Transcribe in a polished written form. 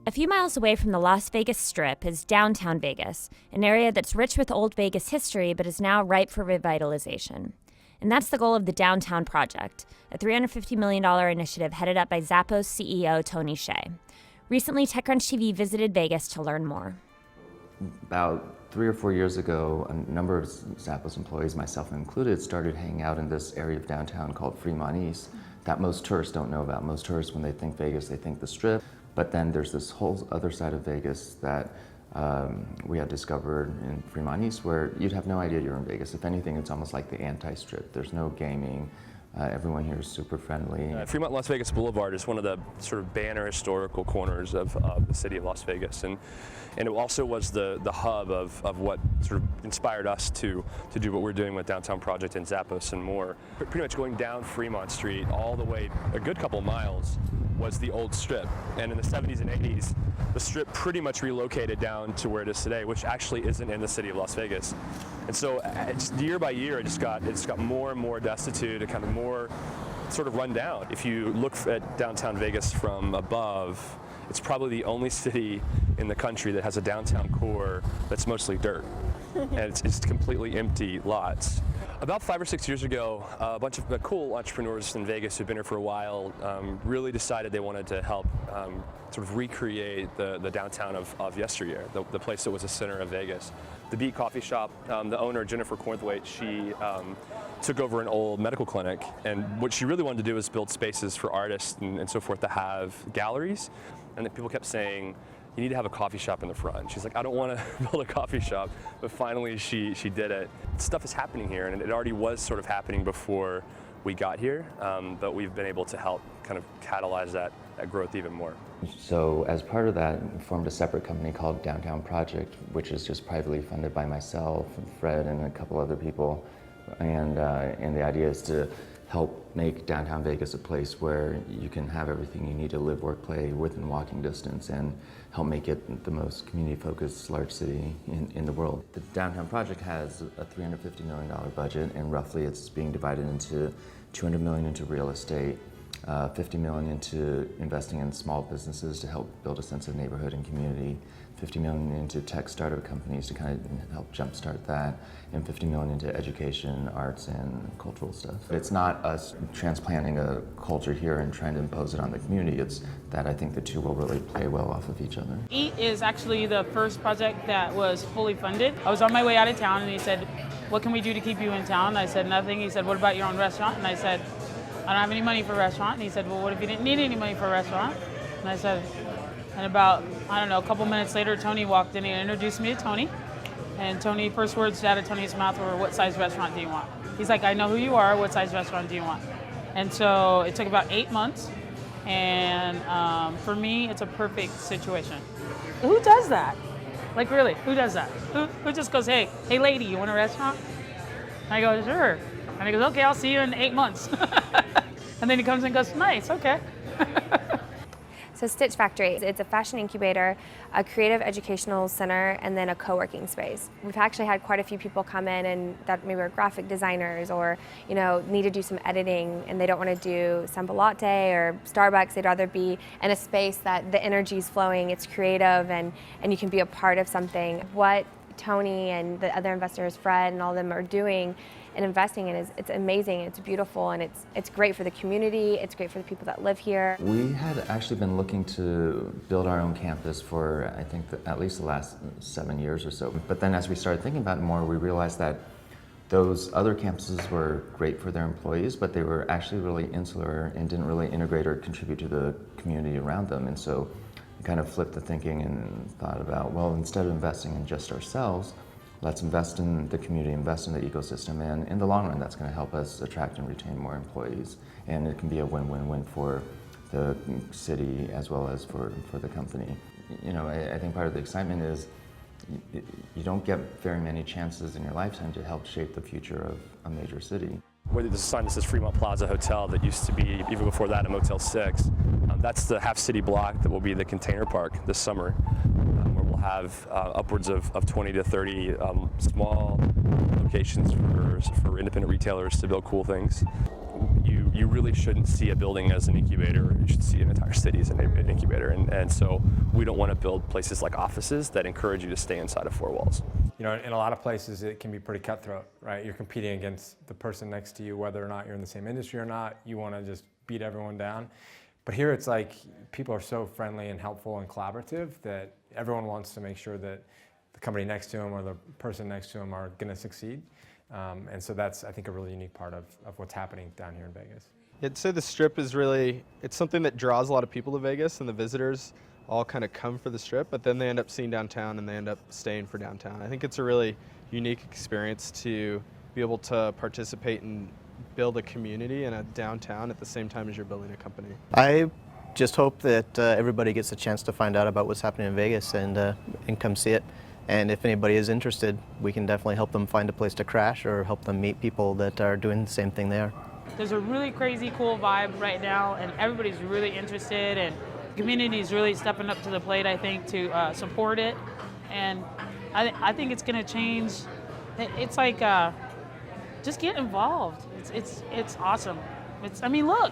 A few miles away from the Las Vegas Strip is downtown Vegas, an area that's rich with old Vegas history but is now ripe for revitalization. And that's the goal of the Downtown Project, a $350 million initiative headed up by Zappos CEO Tony Hsieh. Recently, TechCrunch TV visited Vegas to learn more. About 3 or 4 years ago, a number of Zappos employees, myself included, started hanging out in this area of downtown called Fremont East that most tourists don't know about. Most tourists, when they think Vegas, they think the Strip. But then there's this whole other side of Vegas that we had discovered in Fremont East where you'd have no idea you're in Vegas. If anything, it's almost like the anti-Strip. There's no gaming. Everyone here is super friendly. Fremont Las Vegas Boulevard is one of the sort of banner historical corners of the city of Las Vegas, and it also was the hub of what sort of inspired us to do what we're doing with Downtown Project and Zappos and more. Pretty much going down Fremont Street all the way a good couple miles was the old Strip, and in the 70s and 80s the Strip pretty much relocated down to where it is today, which actually isn't in the city of Las Vegas. And so just year by year it just got more and more destitute and kind of more sort of run down. If you look at downtown Vegas from above, it's probably the only city in the country that has a downtown core that's mostly dirt. And it's completely empty lots. About 5 or 6 years ago, a bunch of cool entrepreneurs in Vegas who've been here for a while really decided they wanted to help sort of recreate the downtown of yesteryear, the place that was the center of Vegas. The Beat Coffee Shop, the owner, Jennifer Cornthwaite, she took over an old medical clinic, and what she really wanted to do was build spaces for artists and so forth to have galleries, and then people kept saying, you need to have a coffee shop in the front. She's like, I don't want to build a coffee shop, but finally she did it. Stuff is happening here, and it already was sort of happening before we got here, but we've been able to help kind of catalyze that growth even more. So as part of that, we formed a separate company called Downtown Project, which is just privately funded by myself, Fred, and a couple other people. And the idea is to help make downtown Vegas a place where you can have everything you need to live, work, play within walking distance, and help make it the most community-focused large city in the world. The Downtown Project has a $350 million budget, and roughly it's being divided into $200 million into real estate, $50 million into investing in small businesses to help build a sense of neighborhood and community, $50 million into tech startup companies to kind of help jumpstart that, and $50 million into education, arts, and cultural stuff. It's not us transplanting a culture here and trying to impose it on the community. It's that I think the two will really play well off of each other. EAT is actually the first project that was fully funded. I was on my way out of town and he said, what can we do to keep you in town? I said, nothing. He said, what about your own restaurant? And I said, I don't have any money for a restaurant. And he said, well, what if you didn't need any money for a restaurant? And I said, and about, I don't know, a couple minutes later, Tony walked in and introduced me to Tony. And Tony, first words out of Tony's mouth were, what size restaurant do you want? He's like, I know who you are, what size restaurant do you want? And so it took about 8 months. And for me, it's a perfect situation. Who does that? Like really, who does that? Who just goes, hey lady, you want a restaurant? And I go, sure. And he goes, okay, I'll see you in 8 months. And then he comes and goes, nice, okay. So Stitch Factory, it's a fashion incubator, a creative educational center, and then a co-working space. We've actually had quite a few people come in and that maybe are graphic designers or need to do some editing and they don't want to do Samba Latte or Starbucks. They'd rather be in a space that the energy's flowing, it's creative, and you can be a part of something. What Tony and the other investors, Fred and all of them, are doing and investing in it's amazing, it's beautiful, and it's great for the community, it's great for the people that live here. We had actually been looking to build our own campus for, I think, at least the last 7 years or so. But then as we started thinking about it more, we realized that those other campuses were great for their employees, but they were actually really insular and didn't really integrate or contribute to the community around them. And so we kind of flipped the thinking and thought about, well, instead of investing in just ourselves, let's invest in the community, invest in the ecosystem, and in the long run, that's going to help us attract and retain more employees. And it can be a win-win-win for the city as well as for the company. I think part of the excitement is you don't get very many chances in your lifetime to help shape the future of a major city. There's a sign that says Fremont Plaza Hotel that used to be, even before that, a Motel 6. That's the half-city block that will be the container park this summer, where we'll have upwards of 20 to 30 small locations for independent retailers to build cool things. You you really shouldn't see a building as an incubator. You should see an entire city as an incubator. And so we don't want to build places like offices that encourage you to stay inside of four walls. You know, in a lot of places it can be pretty cutthroat, right? You're competing against the person next to you, whether or not you're in the same industry or not. You want to just beat everyone down. But here it's like people are so friendly and helpful and collaborative that everyone wants to make sure that the company next to them or the person next to them are going to succeed. And so that's, I think, a really unique part of what's happening down here in Vegas. I'd say the Strip is really, it's something that draws a lot of people to Vegas, and the visitors all kind of come for the Strip, but then they end up seeing downtown and they end up staying for downtown. I think it's a really unique experience to be able to participate and build a community in a downtown at the same time as you're building a company. I just hope that everybody gets a chance to find out about what's happening in Vegas and come see it. And if anybody is interested, we can definitely help them find a place to crash or help them meet people that are doing the same thing they are. There's a really crazy cool vibe right now, and everybody's really interested, and the community is really stepping up to the plate, I think, to support it. And I think it's going to change. It's like, just get involved. It's awesome. I mean, look.